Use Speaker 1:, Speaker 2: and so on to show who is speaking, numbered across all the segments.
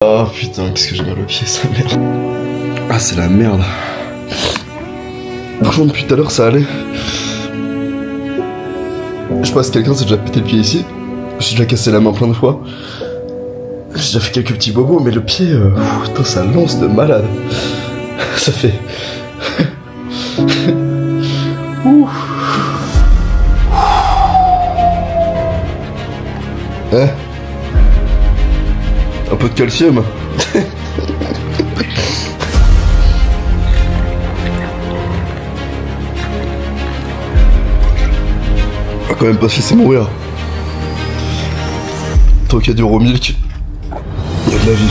Speaker 1: Oh putain, qu'est-ce que j'ai mal au pied, ça merde. Ah, c'est la merde. Franchement, depuis tout à l'heure, ça allait. Je sais pas si quelqu'un s'est déjà pété le pied ici. Je me suis déjà cassé la main plein de fois. J'ai déjà fait quelques petits bobos, mais le pied, putain, ça lance de malade. Ça fait... Ouh. Hein? Un peu de calcium. On va quand même pas se laisser mourir. Tant qu'il y a du raw milk, il y a de la vie.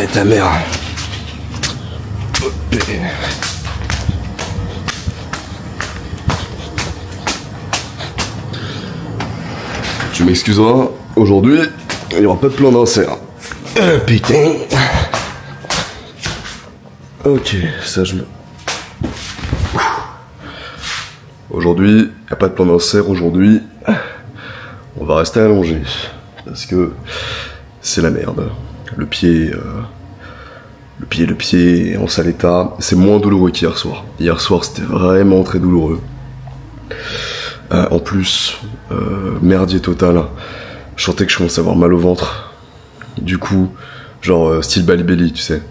Speaker 1: Et ta mère. Tu m'excuseras, aujourd'hui, il n'y aura pas de plan d'insert. Putain. Ok, ça je me... Aujourd'hui, il n'y a pas de plan d'insert, aujourd'hui, on va rester allongé. Parce que c'est la merde. Le pied est en sale état. C'est moins douloureux qu'hier soir. Hier soir, c'était vraiment très douloureux. En plus, merdier total. Je sentais que je commençais à avoir mal au ventre. Du coup, genre style Balibelli, tu sais.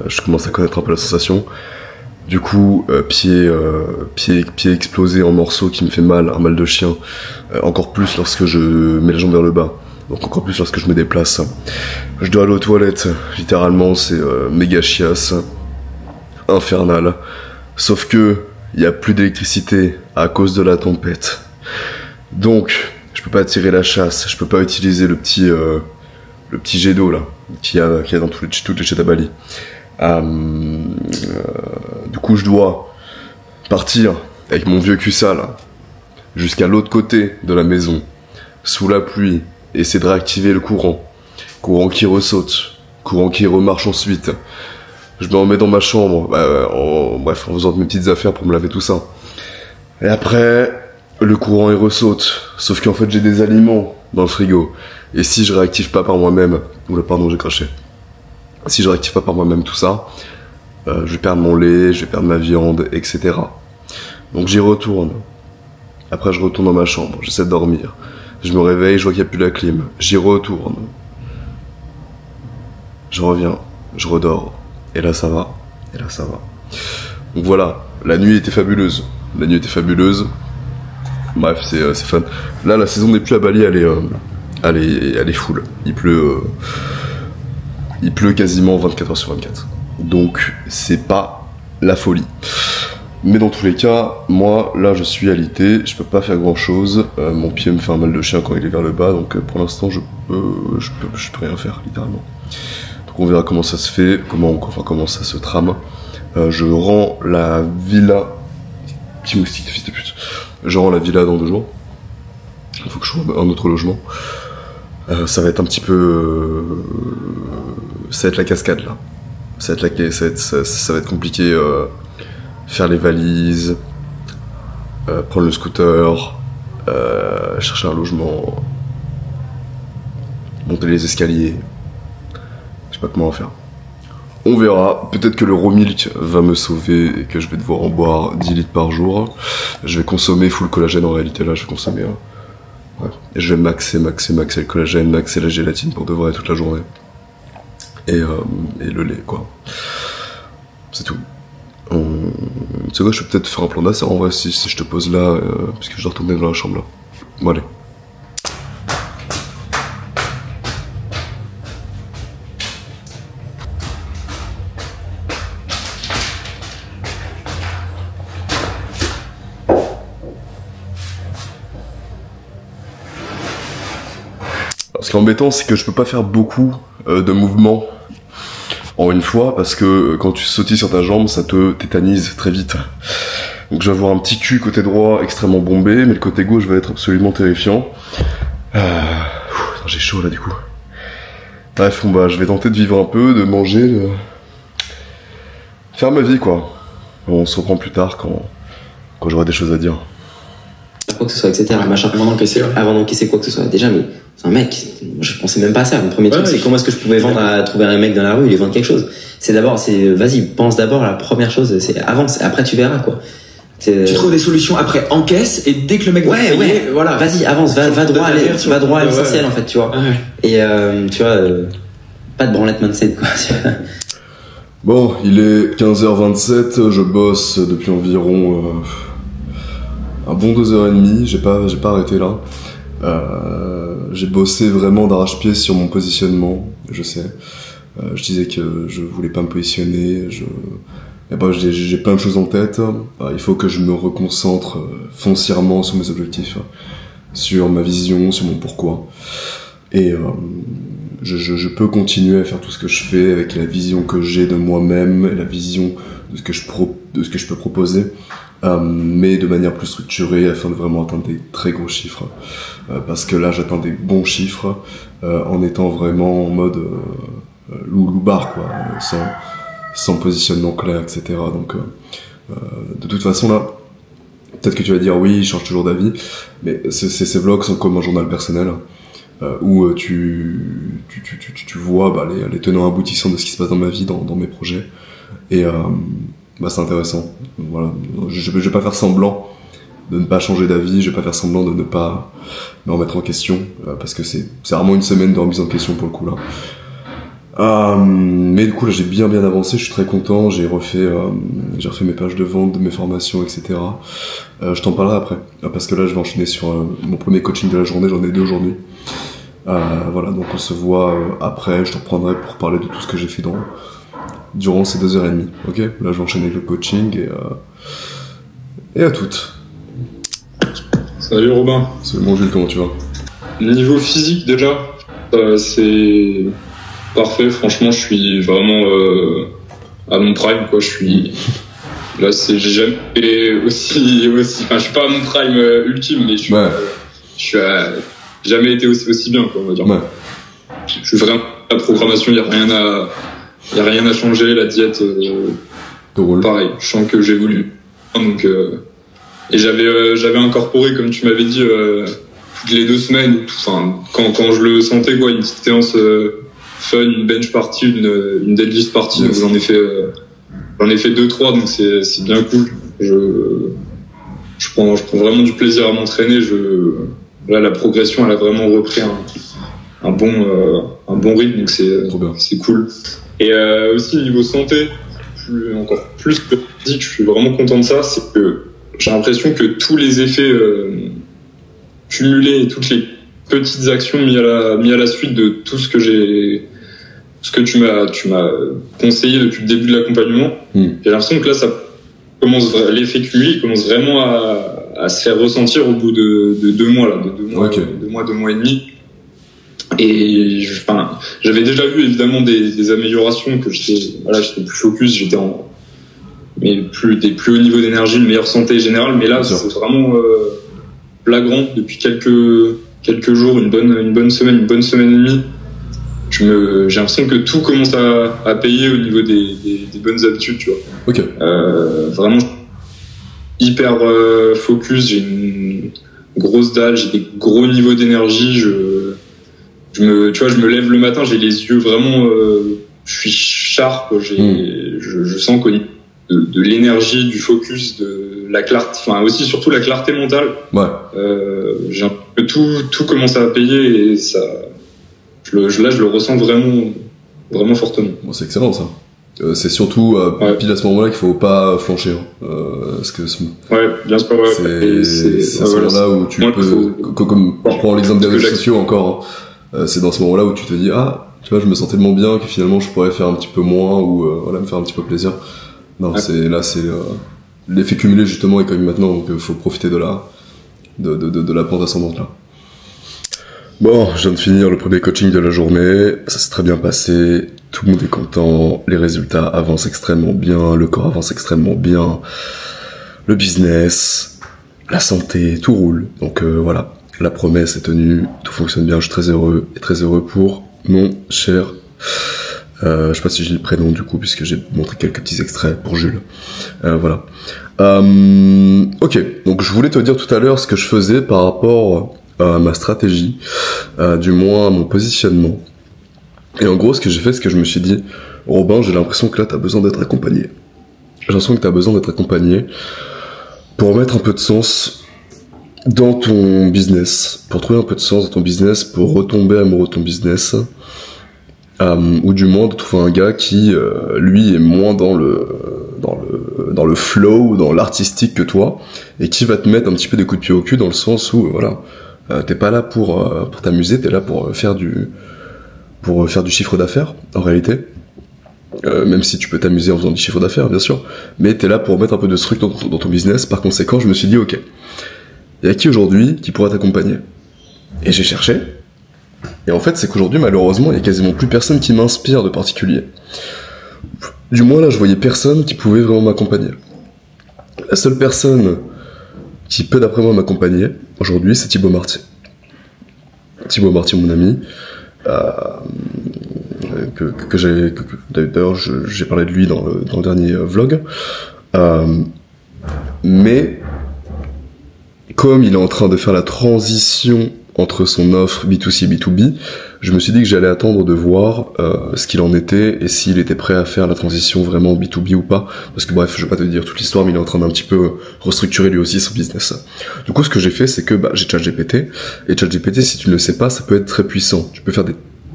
Speaker 1: Je commence à connaître un peu la sensation. Du coup, pied explosé en morceaux qui me fait mal, un mal de chien. Encore plus lorsque je mets les jambes vers le bas. Donc encore plus lorsque je me déplace. Je dois aller aux toilettes. Littéralement, c'est méga chiasse. Infernal. Sauf que il n'y a plus d'électricité à cause de la tempête. Donc, je peux pas tirer la chasse. Je peux pas utiliser le petit jet d'eau là qu'il y a dans toutes les chaises à Bali. Du coup, je dois partir avec mon vieux cul-sale jusqu'à l'autre côté de la maison, sous la pluie, essayer de réactiver le courant. Courant qui ressaute, courant qui remarche ensuite. Je me remets dans ma chambre, bref, en faisant mes petites affaires pour me laver tout ça. Et après, le courant il ressaute, sauf qu'en fait j'ai des aliments dans le frigo. Et si je réactive pas par moi-même, oula pardon j'ai craché. Si je réactive pas par moi-même tout ça, je vais perdre mon lait, je vais perdre ma viande, etc. Donc j'y retourne. Après je retourne dans ma chambre, j'essaie de dormir. Je me réveille, je vois qu'il n'y a plus la clim. J'y retourne. Je reviens, je redors. Et là ça va, et là ça va. Donc voilà, la nuit était fabuleuse. La nuit était fabuleuse. Bref, c'est fun. Là, la saison des pluies à Bali, elle est full. Il pleut quasiment 24 heures sur 24. Donc, c'est pas la folie. Mais dans tous les cas, moi, là, je suis alité. Je peux pas faire grand chose. Mon pied me fait un mal de chien quand il est vers le bas. Donc, pour l'instant, je peux rien faire, littéralement. Donc, on verra comment ça se fait, comment ça se trame. Je rends la villa. Petit moustique, fils de pute. Je rends la villa dans 2 jours. Il faut que je trouve un autre logement. Ça va être un petit peu... ça va être la cascade là. Ça va être compliqué. Faire les valises. Prendre le scooter. Chercher un logement. Monter les escaliers. Je sais pas comment faire. On verra, peut-être que le raw milk va me sauver et que je vais devoir en boire 10 litres par jour. Je vais consommer full collagène en réalité, là je vais consommer. Ouais. Et je vais maxer le collagène, maxer la gélatine pour de vrai toute la journée. Et le lait quoi. C'est tout. Tu sais quoi, je vais peut-être faire un plan d'assaut en vrai si je te pose là, parce que je dois retourner dans la chambre là. Bon allez. Ce qui est embêtant, c'est que je peux pas faire beaucoup de mouvements en une fois, parce que quand tu sautilles sur ta jambe, ça te tétanise très vite. Donc je vais avoir un petit cul côté droit extrêmement bombé, mais le côté gauche va être absolument terrifiant. J'ai chaud là du coup. Bref, bon, bah, je vais tenter de vivre un peu, de manger, de faire ma vie quoi. On se reprend plus tard quand j'aurai des choses à dire.
Speaker 2: Quoi que ce soit, etc. Machin. Avant d'encaisser quoi que ce soit. Déjà, mais c'est un mec. Je pensais même pas à ça. Le premier truc, c'est comment est-ce que je pouvais vendre à trouver un mec dans la rue et lui vendre quelque chose. Vas-y, pense d'abord, la première chose, c'est avance. Après, tu verras, quoi.
Speaker 3: Tu trouves des solutions après, encaisse, et dès que le mec va payer, voilà.
Speaker 2: Vas-y, avance, va droit à l'essentiel, en fait, tu vois. Ouais. Et, tu vois, pas de branlette mindset, quoi.
Speaker 1: Bon, il est 15h27, je bosse depuis environ un bon 2h30, j'ai pas arrêté là. J'ai bossé vraiment d'arrache-pied sur mon positionnement, je sais. Je disais que je voulais pas me positionner, j'ai plein de choses en tête. Il faut que je me reconcentre foncièrement sur mes objectifs, sur ma vision, sur mon pourquoi. Et je peux continuer à faire tout ce que je fais avec la vision que j'ai de moi-même, et la vision de ce que je peux proposer, mais de manière plus structurée afin de vraiment atteindre des très gros chiffres. Parce que là, j'atteins des bons chiffres en étant vraiment en mode loup-bar, quoi, sans positionnement clair, etc. Donc, de toute façon, là, peut-être que tu vas dire oui, il change toujours d'avis, mais ces vlogs sont comme un journal personnel où tu vois les tenants aboutissants de ce qui se passe dans ma vie, dans mes projets, et c'est intéressant. Voilà, je vais pas faire semblant de ne pas changer d'avis, je vais pas faire semblant de ne pas me remettre en question, parce que c'est vraiment une semaine de remise en question pour le coup là. Mais du coup là j'ai bien avancé, je suis très content, j'ai refait mes pages de vente de mes formations, etc. Je t'en parlerai après, parce que là je vais enchaîner sur mon premier coaching de la journée, j'en ai 2 aujourd'hui. Voilà, donc on se voit après, je te reprendrai pour parler de tout ce que j'ai fait durant ces 2h30, ok? Là je vais enchaîner avec le coaching et à toutes.
Speaker 4: Salut Robin.
Speaker 1: Salut mon Jules, comment tu vas?
Speaker 4: Niveau physique déjà, c'est parfait, franchement je suis vraiment à mon prime, quoi. Je suis là, j'ai jamais aussi enfin je suis pas à mon prime ultime, mais je suis jamais été aussi bien, quoi, on va dire. Ouais. Je suis vraiment la programmation, il y a rien à changer, la diète pareil, je sens que j'évolue. Donc et j'avais incorporé, comme tu m'avais dit, toutes les 2 semaines, enfin quand je le sentais, quoi, une petite séance fun, une bench party, une deadlift party. Yes. Donc j'en ai fait 2-3, donc c'est bien cool. Je prends vraiment du plaisir à m'entraîner. Là, la progression, elle a vraiment repris un bon rythme, donc c'est cool. Et aussi niveau santé, encore plus que physique, je suis vraiment content de ça. C'est que j'ai l'impression que tous les effets cumulés et toutes les petites actions mis à la suite de tout ce que tu m'as conseillé depuis le début de l'accompagnement, j'ai l'impression que là l'effet cumulé commence vraiment à se faire ressentir au bout de 2 mois là, okay. 2 mois et demi. Et j'avais déjà vu évidemment des améliorations, que j'étais plus focus, j'étais des plus hauts niveaux d'énergie, une meilleure santé générale, mais là c'est vraiment flagrant depuis quelques jours, une bonne semaine et demie. J'ai l'impression que tout commence à payer au niveau des bonnes habitudes, tu vois.
Speaker 1: Okay.
Speaker 4: Vraiment hyper focus, j'ai une grosse dalle, j'ai des gros niveaux d'énergie, tu vois, je me lève le matin, j'ai les yeux vraiment, je suis sharp, je sens qu'au niveau de l'énergie, du focus, de la clarté, enfin aussi surtout la clarté mentale.
Speaker 1: Ouais.
Speaker 4: J'ai que tout commence à payer, et ça, je le ressens vraiment fortement.
Speaker 1: Bon, c'est excellent ça. C'est surtout pile à ce moment-là qu'il faut pas flancher. Parce que
Speaker 4: ouais, bien sûr. Ouais.
Speaker 1: C'est à ce moment-là où tu peux, comme je prends l'exemple des réseaux sociaux encore. C'est dans ce moment-là où tu te dis tu vois, je me sens tellement bien que finalement je pourrais faire un petit peu moins, ou me faire un petit peu plaisir. Non, c'est l'effet cumulé justement est comme maintenant, donc faut profiter de la pente ascendante là. Bon, je viens de finir le premier coaching de la journée, ça s'est très bien passé, tout le monde est content, les résultats avancent extrêmement bien, le corps avance extrêmement bien, le business, la santé, tout roule. Donc voilà, la promesse est tenue, tout fonctionne bien, je suis très heureux, et très heureux pour mon cher... je sais pas si j'ai le prénom du coup, puisque j'ai montré quelques petits extraits pour Jules. Voilà. Ok, donc je voulais te dire tout à l'heure ce que je faisais par rapport à ma stratégie, du moins à mon positionnement. Et en gros, ce que j'ai fait, c'est que je me suis dit, Robin, j'ai l'impression que là, t'as besoin d'être accompagné. J'ai l'impression que t'as besoin d'être accompagné pour mettre un peu de sens dans ton business, pour trouver un peu de sens dans ton business, pour retomber amoureux de ton business, ou du moins de trouver un gars qui, lui, est moins dans le flow, dans l'artistique que toi, et qui va te mettre un petit peu des coups de pied au cul dans le sens où, voilà, t'es pas là pour t'amuser, t'es là pour faire du chiffre d'affaires, en réalité. Même si tu peux t'amuser en faisant du chiffre d'affaires, bien sûr, mais t'es là pour mettre un peu de truc dans ton business. Par conséquent, je me suis dit, ok, il y a qui aujourd'hui qui pourra t'accompagner? Et j'ai cherché, et en fait, c'est qu'aujourd'hui, malheureusement, il y a quasiment plus personne qui m'inspire de particulier. Du moins, là, je voyais personne qui pouvait vraiment m'accompagner. La seule personne qui peut, d'après moi, m'accompagner, aujourd'hui, c'est Thibaut Marty. Thibaut Marty, mon ami, d'ailleurs, j'ai parlé de lui dans le dernier vlog. Mais, comme il est en train de faire la transition entre son offre B2C et B2B, je me suis dit que j'allais attendre de voir ce qu'il en était et s'il était prêt à faire la transition vraiment B2B ou pas. Parce que bref, je vais pas te dire toute l'histoire, mais il est en train d'un petit peu restructurer lui aussi son business. Du coup, ce que j'ai fait, c'est que j'ai ChatGPT. Et ChatGPT, si tu ne le sais pas, ça peut être très puissant. Tu peux faire des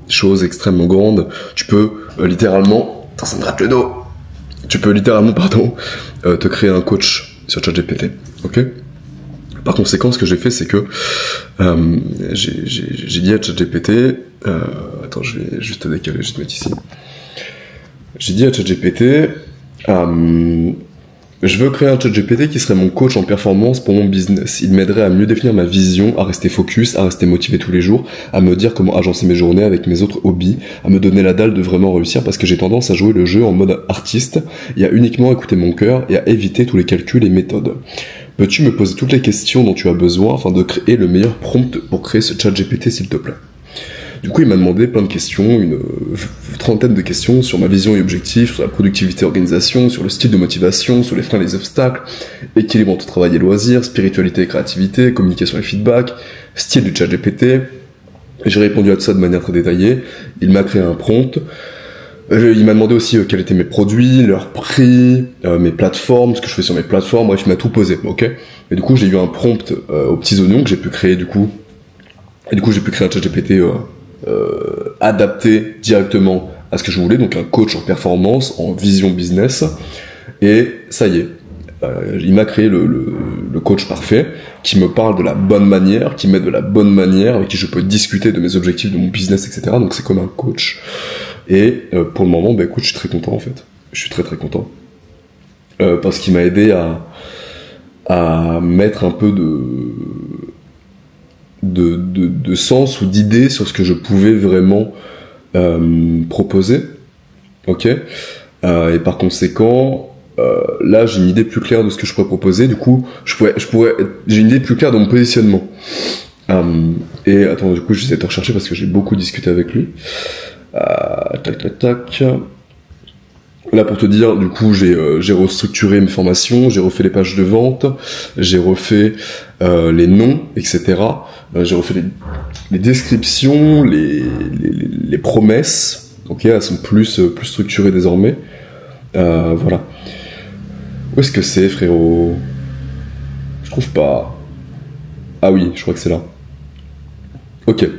Speaker 1: choses extrêmement grandes. Tu peux littéralement... Attends, ça me gratte le dos. Tu peux littéralement, te créer un coach sur ChatGPT. Ok ? Par conséquent, ce que j'ai fait, c'est que j'ai dit à ChatGPT... attends, je vais juste décaler, je vais te mettre ici. J'ai dit à ChatGPT... je veux créer un ChatGPT qui serait mon coach en performance pour mon business. Il m'aiderait à mieux définir ma vision, à rester focus, à rester motivé tous les jours, à me dire comment agencer mes journées avec mes autres hobbies, à me donner la dalle de vraiment réussir parce que j'ai tendance à jouer le jeu en mode artiste et à uniquement écouter mon cœur et à éviter tous les calculs et méthodes. Peux-tu me poser toutes les questions dont tu as besoin afin de créer le meilleur prompt pour créer ce ChatGPT, s'il te plaît? Du coup, il m'a demandé plein de questions, une trentaine de questions sur ma vision et objectifs, sur la productivité et organisation, sur le style de motivation, sur les freins et les obstacles, équilibre entre travail et loisirs, spiritualité et créativité, communication et feedback, style du ChatGPT. J'ai répondu à tout ça de manière très détaillée. Il m'a créé un prompt. Il m'a demandé aussi quels étaient mes produits, leur prix, mes plateformes, ce que je fais sur mes plateformes, bref, il m'a tout posé, ok? Et du coup, j'ai eu un prompt aux petits oignons que j'ai pu créer, du coup. Et du coup, j'ai pu créer un ChatGPT adapté directement à ce que je voulais, donc un coach en performance, en vision business. Et ça y est, il m'a créé le coach parfait, qui me parle de la bonne manière, qui m'aide de la bonne manière, avec qui je peux discuter de mes objectifs, de mon business, etc. Donc c'est comme un coach. Et pour le moment, écoute, je suis très content en fait. Je suis très très content. Parce qu'il m'a aidé à mettre un peu de sens ou d'idées sur ce que je pouvais vraiment proposer. Ok. Et par conséquent, là j'ai une idée plus claire de ce que je pourrais proposer. Du coup, j'ai une idée plus claire de mon positionnement. Et attends, du coup, j'essaie de rechercher parce que j'ai beaucoup discuté avec lui. Tac. Là, pour te dire, du coup, j'ai restructuré mes formations, j'ai refait les pages de vente, j'ai refait les noms, etc. J'ai refait les descriptions, les promesses. Ok, elles sont plus structurées désormais. Voilà. Où est-ce que c'est, frérot? Je trouve pas. Ah oui, je crois que c'est là. Ok.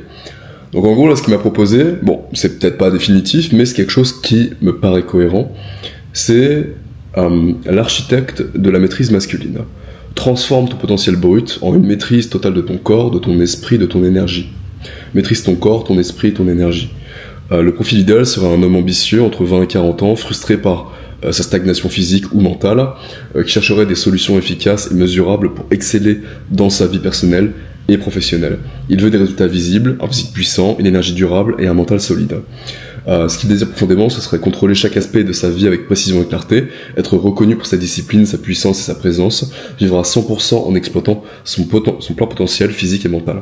Speaker 1: Donc en gros, là, ce qu'il m'a proposé, bon, c'est peut-être pas définitif, mais c'est quelque chose qui me paraît cohérent. C'est l'architecte de la maîtrise masculine. Transforme ton potentiel brut en une maîtrise totale de ton corps, de ton esprit, de ton énergie. Maîtrise ton corps, ton esprit, ton énergie. Le profil idéal serait un homme ambitieux, entre 20 et 40 ans, frustré par sa stagnation physique ou mentale, qui chercherait des solutions efficaces et mesurables pour exceller dans sa vie personnelle et professionnel. Il veut des résultats visibles, un physique puissant, une énergie durable et un mental solide. Ce qu'il désire profondément, ce serait contrôler chaque aspect de sa vie avec précision et clarté, être reconnu pour sa discipline, sa puissance et sa présence, vivre à 100% en exploitant son plein potentiel physique et mental.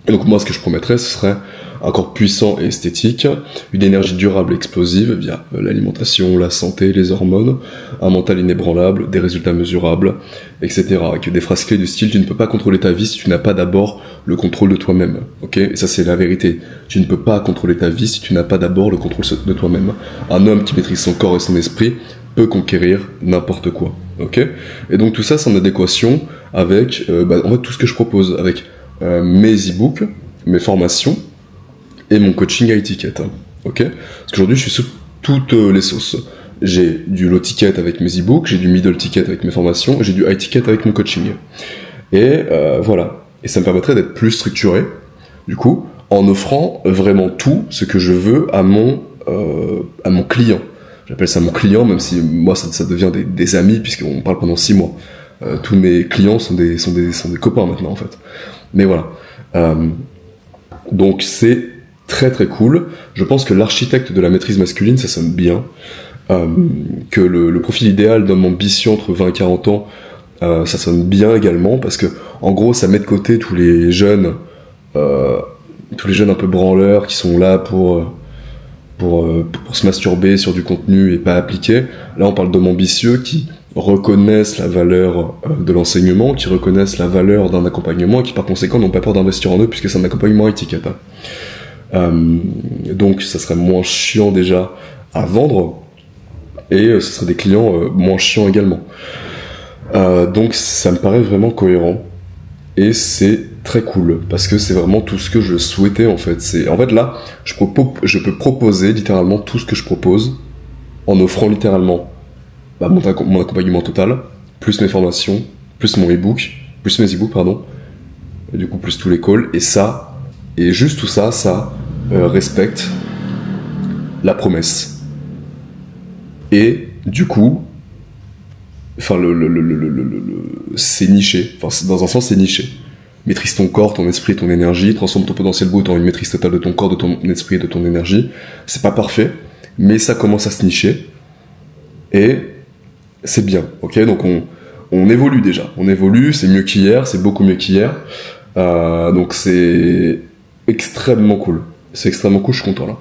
Speaker 1: Et donc moi, ce que je promettrais, ce serait un corps puissant et esthétique, une énergie durable et explosive via l'alimentation, la santé, les hormones, un mental inébranlable, des résultats mesurables, etc. Avec des phrases clés du style « Tu ne peux pas contrôler ta vie si tu n'as pas d'abord le contrôle de toi-même. » Ok ? Et ça, c'est la vérité. Tu ne peux pas contrôler ta vie si tu n'as pas d'abord le contrôle de toi-même. Un homme qui maîtrise son corps et son esprit peut conquérir n'importe quoi. Ok ? Et donc tout ça, c'est en adéquation avec en fait, tout ce que je propose, avec mes e-books, mes formations et mon coaching à étiquette. Ok ? Parce qu'aujourd'hui, je suis sous toutes les sauces. J'ai du low ticket avec mes e-books, j'ai du middle ticket avec mes formations, et j'ai du high ticket avec mon coaching. Et voilà. Et ça me permettrait d'être plus structuré, du coup, en offrant vraiment tout ce que je veux à mon client. J'appelle ça mon client, même si moi ça devient des amis, puisqu'on parle pendant 6 mois. Tous mes clients sont des copains maintenant, en fait. Mais voilà. Donc c'est très très cool. Je pense que l'architecte de la maîtrise masculine, ça sonne bien. Que le profil idéal d'homme ambitieux entre 20 et 40 ans, ça sonne bien également, parce que en gros ça met de côté tous les jeunes un peu branleurs qui sont là pour se masturber sur du contenu et pas appliquer. Là, on parle d'hommes ambitieux qui reconnaissent la valeur de l'enseignement, qui reconnaissent la valeur d'un accompagnement et qui, par conséquent, n'ont pas peur d'investir en eux puisque c'est un accompagnement étiquette. Donc, ça serait moins chiant déjà à vendre et ce serait des clients moins chiants également. Donc, ça me paraît vraiment cohérent et c'est très cool parce que c'est vraiment tout ce que je souhaitais en fait. En fait là, je peux proposer littéralement tout ce que je propose en offrant littéralement mon accompagnement total, plus mes formations, plus mon e-book, plus mes e-books pardon, et du coup plus tous les calls et juste tout ça, respecte la promesse. Et du coup, enfin c'est niché. Enfin dans un sens c'est niché. Maîtrise ton corps, ton esprit, ton énergie, transforme ton potentiel brut en une maîtrise totale de ton corps, de ton esprit et de ton énergie. C'est pas parfait, mais ça commence à se nicher. Et c'est bien, ok ? Donc on évolue déjà. On évolue, c'est mieux qu'hier, c'est beaucoup mieux qu'hier. Donc c'est extrêmement cool. C'est extrêmement cool, je suis content là.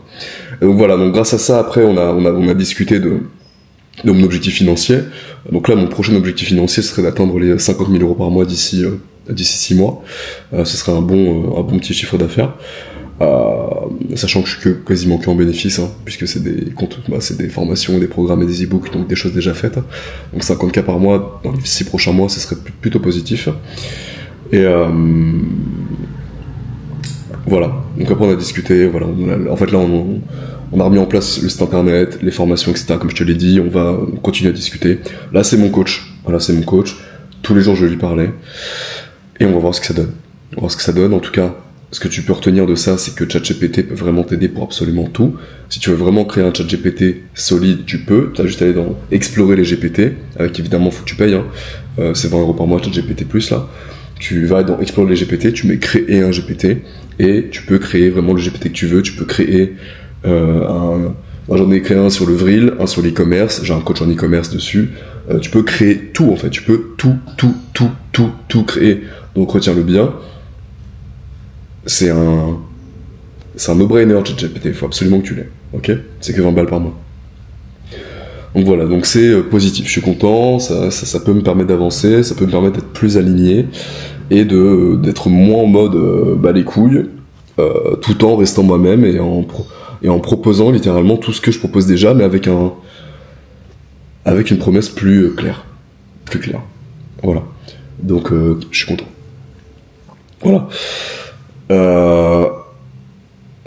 Speaker 1: Et donc voilà, donc grâce à ça, après, on a discuté de mon objectif financier. Donc là, mon prochain objectif financier serait d'atteindre les 50 000 euros par mois d'ici 6 mois. Ce serait un bon petit chiffre d'affaires. Sachant que je suis quasiment que en bénéfice, puisque c'est des formations, des programmes et des e-books, donc des choses déjà faites. Donc 50K par mois dans les 6 prochains mois, ce serait plutôt positif. Et voilà. Donc après on a discuté, voilà. En fait là on a remis en place le site internet, les formations, etc. Comme je te l'ai dit, on va continuer à discuter. Là c'est mon coach. Voilà, c'est mon coach. Tous les jours je lui parlais. Et on va voir ce que ça donne. On va voir ce que ça donne. En tout cas, ce que tu peux retenir de ça, c'est que ChatGPT peut vraiment t'aider pour absolument tout. Si tu veux vraiment créer un ChatGPT solide, tu peux. Tu as juste à aller dans explorer les GPT. Avec évidemment, faut que tu payes. C'est 20 euros par mois ChatGPT+, là. Tu vas dans explorer les GPT, tu mets créer un GPT. Et tu peux créer vraiment le GPT que tu veux. Tu peux créer moi, j'en ai créé un sur le Vril, un sur l'e-commerce. J'ai un coach en e-commerce dessus. Tu peux créer tout, en fait. Tu peux tout créer. Donc, retiens-le bien. C'est un no-brainer, ChatGPT. Il faut absolument que tu l'aies. Ok ? C'est que 20 balles par mois. Donc voilà. Donc c'est positif. Je suis content. Ça peut me permettre d'avancer. Ça peut me permettre d'être plus aligné et d'être moins en mode les couilles, tout en restant moi-même et en proposant littéralement tout ce que je propose déjà, mais avec une promesse plus claire. Voilà. Donc je suis content. Voilà.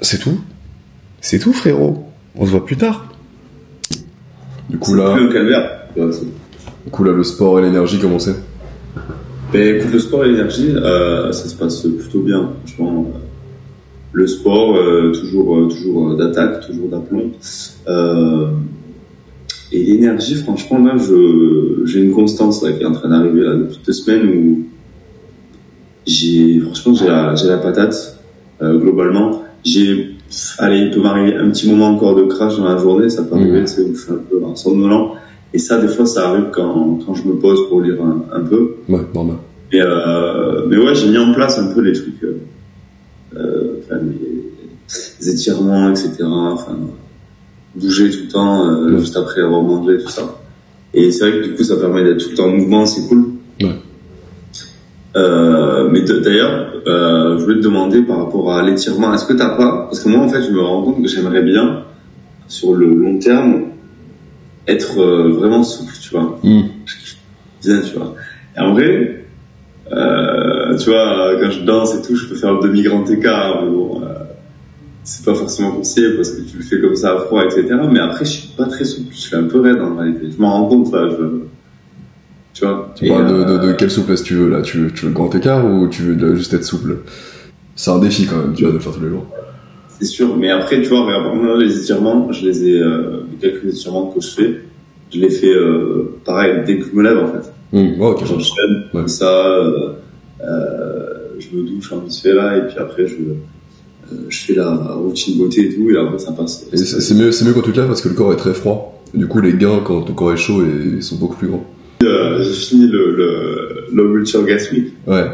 Speaker 1: C'est tout, frérot. On se voit plus tard. Du coup là,
Speaker 5: le calvaire.
Speaker 1: Le sport et l'énergie, comment c'est ?
Speaker 5: Ben écoute, le sport et l'énergie, ça se passe plutôt bien. Franchement, le sport, toujours d'attaque, toujours d'aplomb. Et l'énergie, franchement, là, j'ai une constance là, qui est en train d'arriver là depuis 2 semaines où j'ai la patate. Globalement, il peut m'arriver un petit moment encore de crash dans la journée, ça peut arriver, c'est où je suis un peu somnolent. Et ça, des fois, ça arrive quand je me pose pour lire un peu.
Speaker 1: Ouais, normal.
Speaker 5: Mais ouais, j'ai mis en place un peu les trucs. les étirements, etc. Enfin, bouger tout le temps, juste après avoir mangé, tout ça. Et c'est vrai que du coup, ça permet d'être tout le temps en mouvement, c'est cool.
Speaker 1: Ouais.
Speaker 5: Mais d'ailleurs, je voulais te demander par rapport à l'étirement, est-ce que t'as pas, parce que moi en fait je me rends compte que j'aimerais bien, sur le long terme, être vraiment souple, tu vois. Bien, tu vois. Et en vrai, tu vois, quand je danse et tout, je peux faire le demi-grand écart, mais bon, c'est pas forcément possible parce que tu le fais comme ça à froid, etc. Mais après, je suis pas très souple, je suis un peu raide en réalité. Je m'en rends compte, là, tu vois.
Speaker 1: Tu parles de quelle souplesse tu veux là? Tu veux le grand écart ou tu veux juste être souple? C'est un défi quand même, tu vois, de le faire tous les jours.
Speaker 5: C'est sûr, mais après, tu vois, regarde, moi, les étirements, je les ai, quelques étirements que je fais, je les fais, pareil, dès que je me lève, en fait.
Speaker 1: Okay.
Speaker 5: J'enchaîne, comme ça, je me douche un vite fait là, et puis après, je fais la routine beauté et tout, et après, ça passe.
Speaker 1: Et c'est mieux quand tu te lèves parce que le corps est très froid. Et du coup, les gains, quand ton corps est chaud, ils sont beaucoup plus grands.
Speaker 5: J'ai fini le multi-orgasmique.
Speaker 1: Ouais.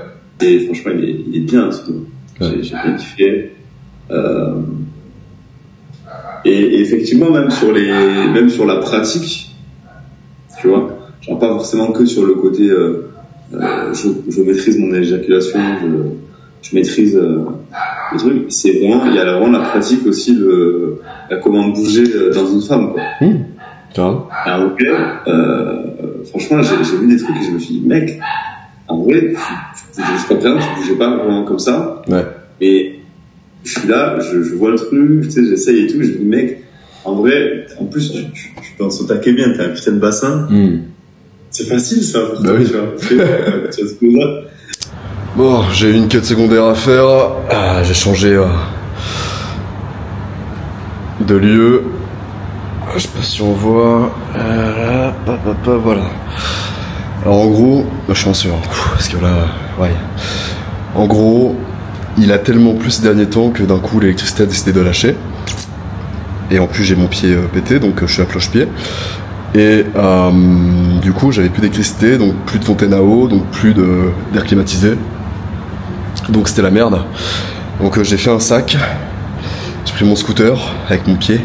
Speaker 5: Et franchement, il est bien, surtout. Ouais. J'ai bien kiffé. Et effectivement, même sur la pratique, tu vois, genre pas forcément que sur le côté, je maîtrise mon éjaculation, je maîtrise le truc. C'est vraiment, il y a vraiment la pratique aussi la comment bouger dans une femme, quoi. En vrai, franchement, j'ai vu des trucs et je me suis dit, mec, en vrai, jusqu'à présent, tu bougeais pas vraiment comme ça.
Speaker 1: Ouais.
Speaker 5: Mais je suis là, je vois le truc, tu sais, j'essaye et tout, je me dis, mec, en vrai, en plus, tu penses au taquet bien, t'as un putain de bassin. C'est facile, ça, pour toi,
Speaker 1: oui.
Speaker 5: tu vois. Tu vois ce que là.
Speaker 1: Bon, j'ai une quête secondaire à faire. J'ai changé de lieu. Je sais pas si on voit. Voilà. Alors en gros, je suis en sueur. Parce que là, ouais. En gros, il a tellement plu ces derniers temps que d'un coup l'électricité a décidé de lâcher. Et en plus j'ai mon pied pété, donc je suis à cloche-pied. Et du coup j'avais plus d'électricité, donc plus de fontaine à eau, donc plus d'air climatisé. Donc c'était la merde. Donc j'ai fait un sac. J'ai pris mon scooter avec mon pied.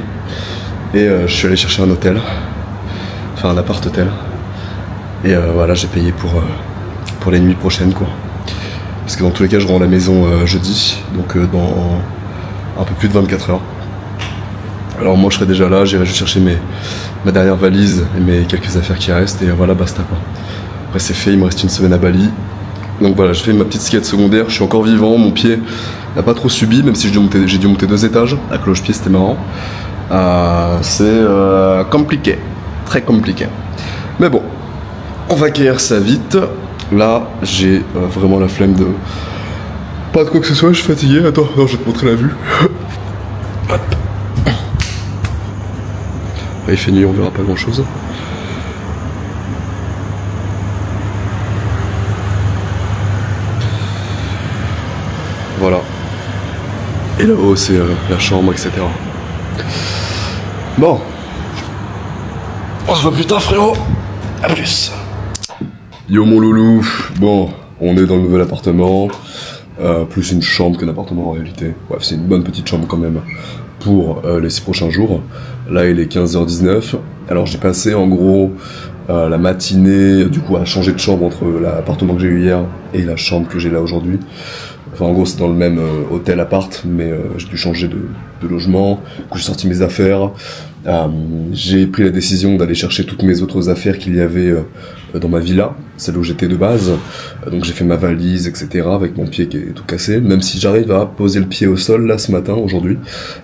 Speaker 1: Et je suis allé chercher un hôtel. Enfin un appart-hôtel. Et voilà, j'ai payé pour les nuits prochaines, quoi. Parce que dans tous les cas, je rends à la maison jeudi, donc dans un peu plus de 24 heures. Alors moi, je serai déjà là, j'irai juste chercher ma dernière valise et mes quelques affaires qui restent, et voilà, basta, quoi. Après, c'est fait, il me reste une semaine à Bali. Donc voilà, je fais ma petite skate secondaire, je suis encore vivant, mon pied n'a pas trop subi, même si j'ai dû monter 2 étages. À cloche-pied, c'était marrant. C'est compliqué, très compliqué. Mais bon, on va guérir ça vite. Là, j'ai vraiment la flemme de... Pas de quoi que ce soit, je suis fatigué. Attends, non, je vais te montrer la vue. Hop. Là, il fait nuit, on verra pas grand chose. Voilà. Et là-haut, c'est la chambre, etc. Bon. On se voit plus tard, frérot. A plus. Yo mon loulou, bon, on est dans le nouvel appartement, plus une chambre qu'un appartement en réalité. Bref, c'est une bonne petite chambre quand même pour les 6 prochains jours. Là, il est 15h19. Alors j'ai passé en gros la matinée du coup à changer de chambre entre l'appartement que j'ai eu hier et la chambre que j'ai là aujourd'hui. Enfin en gros c'est dans le même hôtel appart, mais j'ai dû changer de logement. Du coup j'ai sorti mes affaires. J'ai pris la décision d'aller chercher toutes mes autres affaires qu'il y avait dans ma villa, celle où j'étais de base. Donc j'ai fait ma valise, etc. avec mon pied qui est tout cassé. Même si j'arrive à poser le pied au sol là ce matin, aujourd'hui,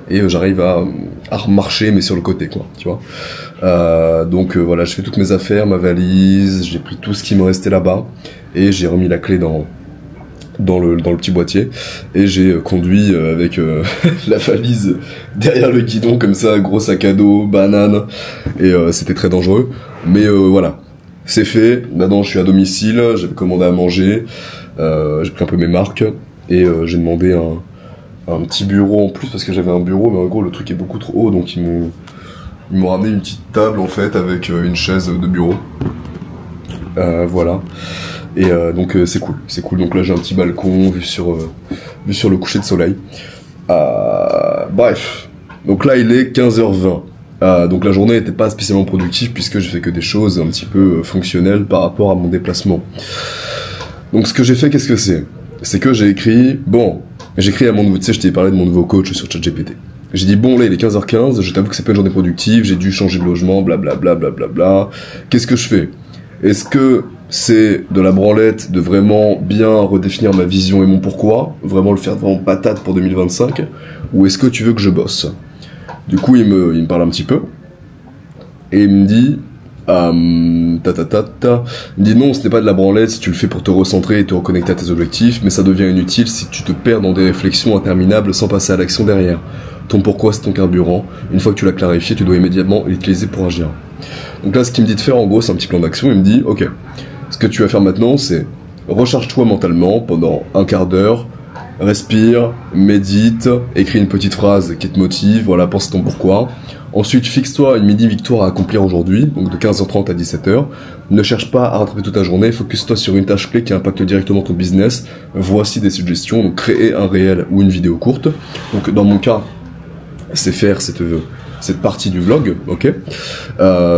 Speaker 1: et j'arrive à remarcher mais sur le côté, quoi, tu vois. Donc voilà, je fais toutes mes affaires, ma valise, j'ai pris tout ce qui me restait là-bas et j'ai remis la clé dans le petit boîtier et j'ai conduit avec la valise derrière le guidon comme ça, gros sac à dos, banane, et c'était très dangereux, mais voilà, c'est fait. Maintenant je suis à domicile, j'avais commandé à manger, j'ai pris un peu mes marques et j'ai demandé un petit bureau en plus parce que j'avais un bureau mais en gros le truc est beaucoup trop haut, donc ils m'ont ramené une petite table en fait avec une chaise de bureau, voilà. Et donc c'est cool. Donc là j'ai un petit balcon vu sur le coucher de soleil. Bref. Donc là, il est 15h20. Donc la journée n'était pas spécialement productive puisque j'ai fait que des choses un petit peu fonctionnelles par rapport à mon déplacement. Donc ce que j'ai fait, qu'est-ce que c'est? C'est que j'ai écrit à mon nouveau, tu sais, je t'ai parlé de mon nouveau coach sur ChatGPT. J'ai dit, bon, là, il est 15h15, je t'avoue que c'est pas une journée productive, j'ai dû changer de logement, blablabla, blablabla. Qu'est-ce que je fais? Est-ce que c'est de la branlette de vraiment bien redéfinir ma vision et mon pourquoi, vraiment le faire vraiment patate pour 2025, ou est-ce que tu veux que je bosse? Du coup, il me parle un petit peu, et il me dit, il me dit non, ce n'est pas de la branlette si tu le fais pour te recentrer et te reconnecter à tes objectifs, mais ça devient inutile si tu te perds dans des réflexions interminables sans passer à l'action derrière. Ton pourquoi, c'est ton carburant. Une fois que tu l'as clarifié, tu dois immédiatement l'utiliser pour agir. Donc là, ce qu'il me dit de faire, en gros, c'est un petit plan d'action. Il me dit, ok, ce que tu vas faire maintenant, c'est recharge-toi mentalement pendant un quart d'heure, respire, médite, écris une petite phrase qui te motive, voilà, pense ton pourquoi. Ensuite, fixe-toi une mini-victoire à accomplir aujourd'hui, donc de 15h30 à 17h. Ne cherche pas à rattraper toute ta journée, focus-toi sur une tâche clé qui impacte directement ton business. Voici des suggestions, donc créer un réel ou une vidéo courte. Donc dans mon cas, c'est faire cette partie du vlog, ok.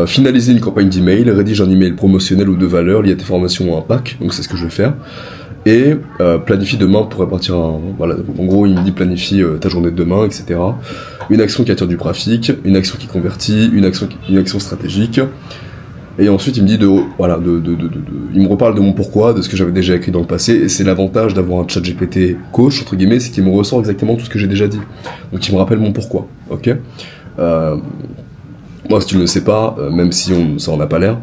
Speaker 1: Finaliser une campagne d'email, rédige un email promotionnel ou de valeur lié à tes formations ou un pack, donc c'est ce que je vais faire. Et planifie demain pour répartir voilà, en gros il me dit planifie ta journée de demain, etc. Une action qui attire du trafic, une action qui convertit, une action stratégique. Et ensuite il me dit il me reparle de mon pourquoi, de ce que j'avais déjà écrit dans le passé, et c'est l'avantage d'avoir un ChatGPT coach entre guillemets, c'est qu'il me ressort exactement tout ce que j'ai déjà dit. Donc il me rappelle mon pourquoi, ok. Moi, si tu ne le sais pas, même si ça en a pas l'air,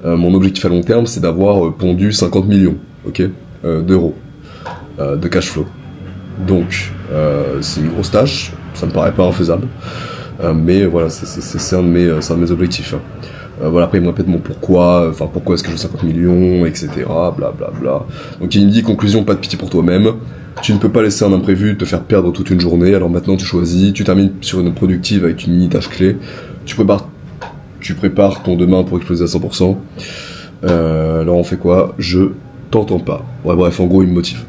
Speaker 1: mon objectif à long terme, c'est d'avoir pondu 50 millions, ok, d'euros de cash flow. Donc, c'est une grosse tâche, ça me paraît pas infaisable, mais voilà, c'est un de mes objectifs. Voilà, après il me répète mon pourquoi, pourquoi est-ce que je veux 50 millions, etc. Blablabla. Donc il me dit, conclusion, pas de pitié pour toi-même. Tu ne peux pas laisser un imprévu te faire perdre toute une journée, alors maintenant tu choisis, tu termines sur une productive avec une mini-tâche clé, tu prépares ton demain pour exploser à 100%. Alors on fait quoi? Je t'entends pas. Ouais, bref, en gros il me motive.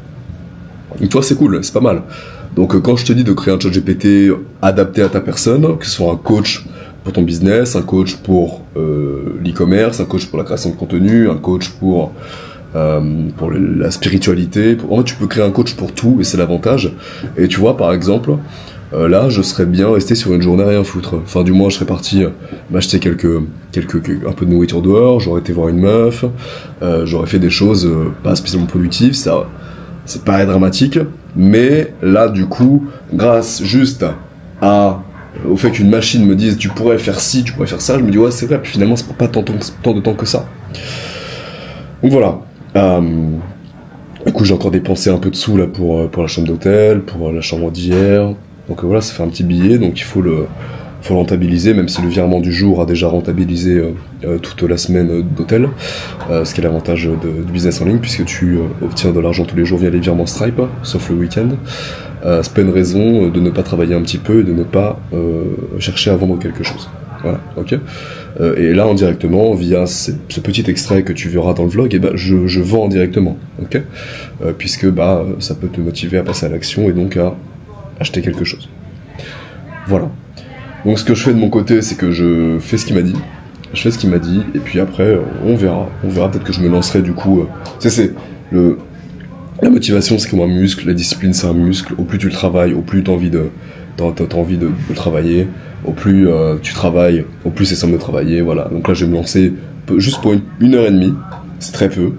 Speaker 1: Donc toi c'est cool, c'est pas mal. Donc quand je te dis de créer un ChatGPT adapté à ta personne, que ce soit un coach pour ton business, un coach pour l'e-commerce, un coach pour la création de contenu, un coach pour la spiritualité. En fait, tu peux créer un coach pour tout, et c'est l'avantage. Et tu vois, par exemple, là, je serais bien resté sur une journée à rien foutre. Enfin, du moins, je serais parti m'acheter un peu de nourriture dehors, j'aurais été voir une meuf, j'aurais fait des choses pas spécialement productives, ça, c'est pas dramatique. Mais là, du coup, grâce juste au fait qu'une machine me dise tu pourrais faire ci, tu pourrais faire ça, je me dis ouais c'est vrai, puis finalement ça prend pas tant de temps que ça. Donc voilà. Du coup j'ai encore dépensé un peu de sous là pour la chambre d'hôtel, pour la chambre d'hier. Donc voilà, ça fait un petit billet, donc il faut le rentabiliser, même si le virement du jour a déjà rentabilisé toute la semaine d'hôtel, ce qui est l'avantage du business en ligne, puisque tu obtiens de l'argent tous les jours via les virements Stripe, sauf le week-end. C'est pas une raison de ne pas travailler un petit peu et de ne pas chercher à vendre quelque chose. Voilà, ok. Et là, indirectement, via ce petit extrait que tu verras dans le vlog, je vends indirectement, ok. Puisque ça peut te motiver à passer à l'action et donc à acheter quelque chose. Voilà. Donc ce que je fais de mon côté, c'est que je fais ce qu'il m'a dit. Je fais ce qu'il m'a dit, et puis après, on verra. Peut-être que je me lancerai du coup. La motivation, c'est comme un muscle. La discipline, c'est un muscle. Au plus tu le travailles, au plus t'as envie de le travailler. Au plus tu travailles, au plus c'est simple de travailler. Voilà. Donc là, je vais me lancer juste pour une heure et demie. C'est très peu.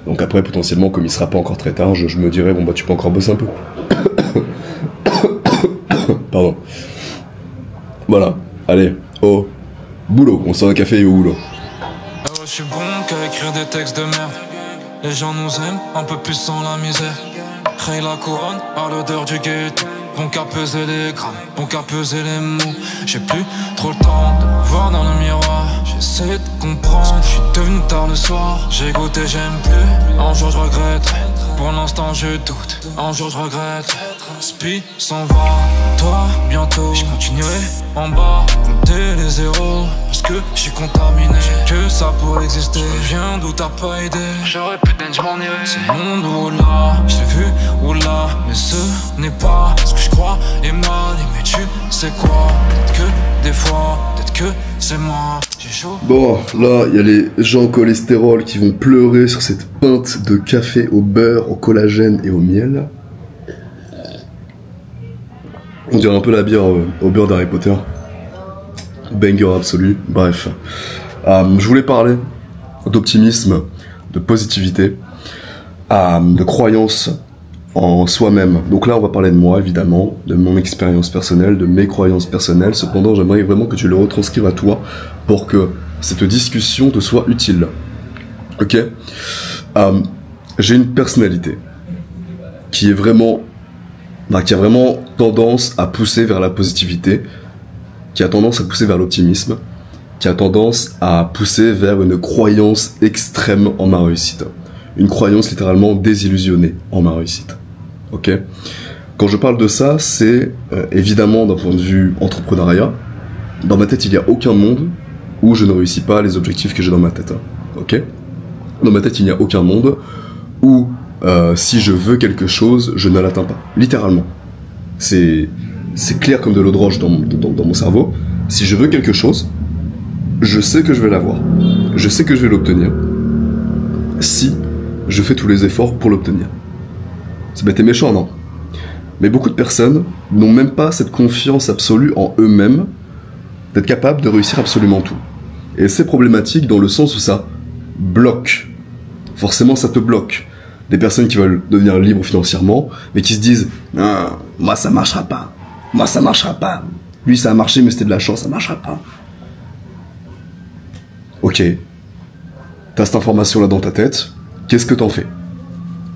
Speaker 1: Donc après, potentiellement, comme il sera pas encore très tard, je me dirais tu peux encore bosser un peu. Pardon. Voilà, allez, au boulot, on sort un café et au boulot.
Speaker 6: Ah ouais, je suis bon qu'à écrire des textes de merde. Les gens nous aiment, un peu plus sans la misère. Raye la couronne, à l'odeur du ghetto. Bon qu'à peser les grammes, bon qu'à peser les mots. J'ai plus trop le temps de voir dans le miroir. J'essaie de comprendre, je suis devenu tard le soir. J'ai goûté, j'aime plus, un jour je regretterai. Pour l'instant je doute, un jour je regrette. Speed s'en va, toi bientôt. Je continuerai en bas, compter les zéros. Parce que je suis contaminé, que ça pourrait exister. Je viens d'où t'as pas idée, j'aurais pu je m'en irais. Ce monde où là, je l'ai vu où là, mais ce n'est pas ce que je crois émaner. Mais tu sais quoi, peut-être que des fois, peut-être que c'est moi, j'ai chaud.
Speaker 1: Bon, là, il y a les gens au cholestérol qui vont pleurer sur cette pinte de café au beurre, au collagène et au miel. On dirait un peu la bière au beurre d'Harry Potter. Banger absolu, bref. Je voulais parler d'optimisme, de positivité, de croyance en soi-même. Donc là, on va parler de moi, évidemment, de mon expérience personnelle, de mes croyances personnelles. Cependant, j'aimerais vraiment que tu le retranscrives à toi pour que cette discussion te soit utile. Ok ? J'ai une personnalité qui est vraiment... qui a vraiment tendance à pousser vers la positivité, qui a tendance à pousser vers l'optimisme, qui a tendance à pousser vers une croyance extrême en ma réussite. Une croyance littéralement désillusionnée en ma réussite. Ok ? Quand je parle de ça, c'est évidemment d'un point de vue entrepreneuriat. Dans ma tête, il n'y a aucun monde où je ne réussis pas les objectifs que j'ai dans ma tête. Ok ? Dans ma tête, il n'y a aucun monde où si je veux quelque chose, je ne l'atteins pas. Littéralement. C'est clair comme de l'eau de roche dans mon cerveau. Si je veux quelque chose, je sais que je vais l'avoir. Je sais que je vais l'obtenir. Si je fais tous les efforts pour l'obtenir. C'est bête et méchant, non ? Mais beaucoup de personnes n'ont même pas cette confiance absolue en eux-mêmes d'être capables de réussir absolument tout. Et c'est problématique dans le sens où ça bloque. Forcément, ça te bloque. Des personnes qui veulent devenir libres financièrement, mais qui se disent « Non, moi ça marchera pas. Moi ça marchera pas. Lui ça a marché, mais c'était de la chance, ça marchera pas. » Ok. T'as cette information-là dans ta tête. Qu'est-ce que t'en fais ?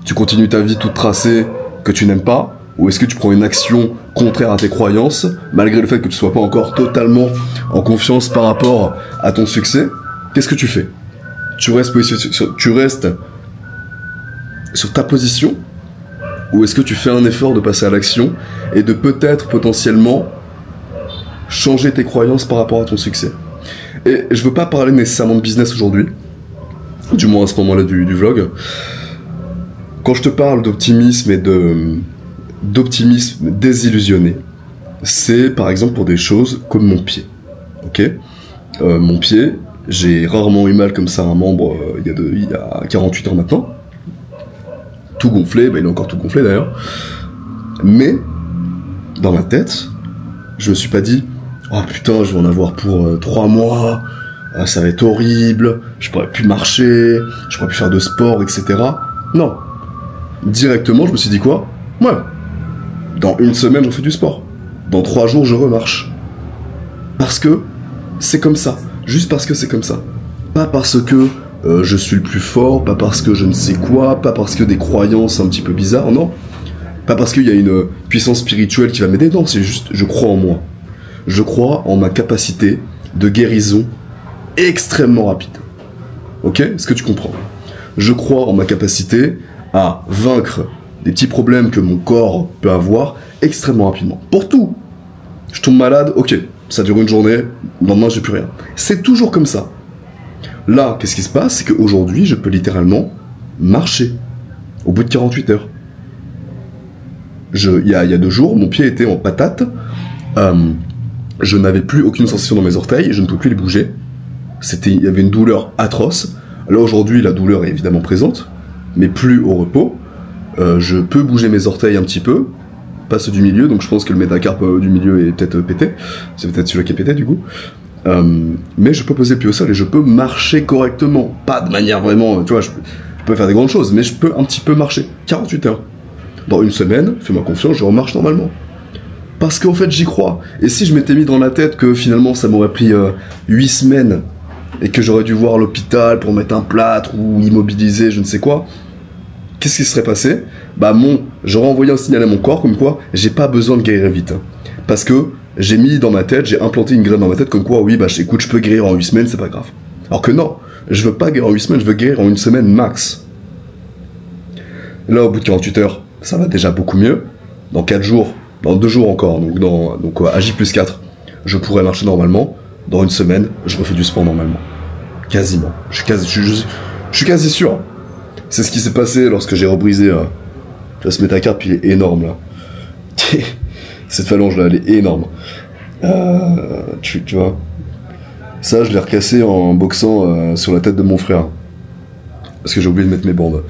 Speaker 1: Tu continues ta vie toute tracée que tu n'aimes pas ? Ou est-ce que tu prends une action contraire à tes croyances, malgré le fait que tu sois pas encore totalement en confiance par rapport à ton succès ? Qu'est-ce que tu fais ? Tu restes sur ta position, ou est-ce que tu fais un effort de passer à l'action et de peut-être potentiellement changer tes croyances par rapport à ton succès ? Et je veux pas parler nécessairement de business aujourd'hui, du moins à ce moment-là du vlog. Quand je te parle d'optimisme et d'optimisme désillusionné, c'est par exemple pour des choses comme mon pied. Ok ? Mon pied, j'ai rarement eu mal comme ça à un membre il y a 48 heures maintenant. Tout gonflé, il est encore tout gonflé d'ailleurs. Mais, dans ma tête, je me suis pas dit « Oh putain, je vais en avoir pour 3 mois, ça va être horrible, je pourrais plus marcher, je pourrais plus faire de sport, etc. » Non. Directement, je me suis dit quoi ? Ouais. Dans 1 semaine, je fais du sport. Dans 3 jours, je remarche. Parce que c'est comme ça. Juste parce que c'est comme ça. Pas parce que je suis le plus fort, pas parce que je ne sais quoi, pas parce que des croyances un petit peu bizarres, non. Pas parce qu'il y a une puissance spirituelle qui va m'aider, non, c'est juste, je crois en moi. Je crois en ma capacité de guérison extrêmement rapide. Ok ? Est-ce que tu comprends ? Je crois en ma capacité à vaincre des petits problèmes que mon corps peut avoir extrêmement rapidement. Pour tout. Je tombe malade, ok, ça dure une journée, le lendemain j'ai plus rien. C'est toujours comme ça. Là, qu'est-ce qui se passe ? C'est qu'aujourd'hui, je peux littéralement marcher au bout de 48 heures. Il y a 2 jours, mon pied était en patate. Je n'avais plus aucune sensation dans mes orteils, je ne pouvais plus les bouger. Il y avait une douleur atroce. Là, aujourd'hui, la douleur est évidemment présente, mais plus au repos. Je peux bouger mes orteils un petit peu, pas ceux du milieu, donc je pense que le métacarpe du milieu est peut-être pété. C'est peut-être celui qui est pété, du coup. Mais je peux poser le pied au sol et je peux marcher correctement. Pas de manière vraiment, tu vois, je peux faire des grandes choses, mais je peux un petit peu marcher. 48 heures. Dans 1 semaine, fais-moi confiance, je remarche normalement. Parce qu'en fait, j'y crois. Et si je m'étais mis dans la tête que finalement ça m'aurait pris 8 semaines et que j'aurais dû voir l'hôpital pour mettre un plâtre ou immobiliser, je ne sais quoi, qu'est-ce qui serait passé ? J'aurais envoyé un signal à mon corps comme quoi j'ai pas besoin de guérir vite. Parce que j'ai mis dans ma tête, j'ai implanté une graine dans ma tête comme quoi, oui, écoute, je peux guérir en 8 semaines, c'est pas grave. Alors que non, je veux pas guérir en 8 semaines, je veux guérir en 1 semaine max. Là, au bout de 48 heures, ça va déjà beaucoup mieux. Dans 4 jours, dans 2 jours encore, donc à J+4, je pourrais marcher normalement. dans une semaine, je refais du sport normalement. Quasiment. Je suis quasi sûr. C'est ce qui s'est passé lorsque j'ai rebrisé... tu vas se mettre à carte, puis il est énorme, là. Cette phalange-là, elle est énorme. Tu vois. Ça, je l'ai recassé en boxant sur la tête de mon frère. Parce que j'ai oublié de mettre mes bandes.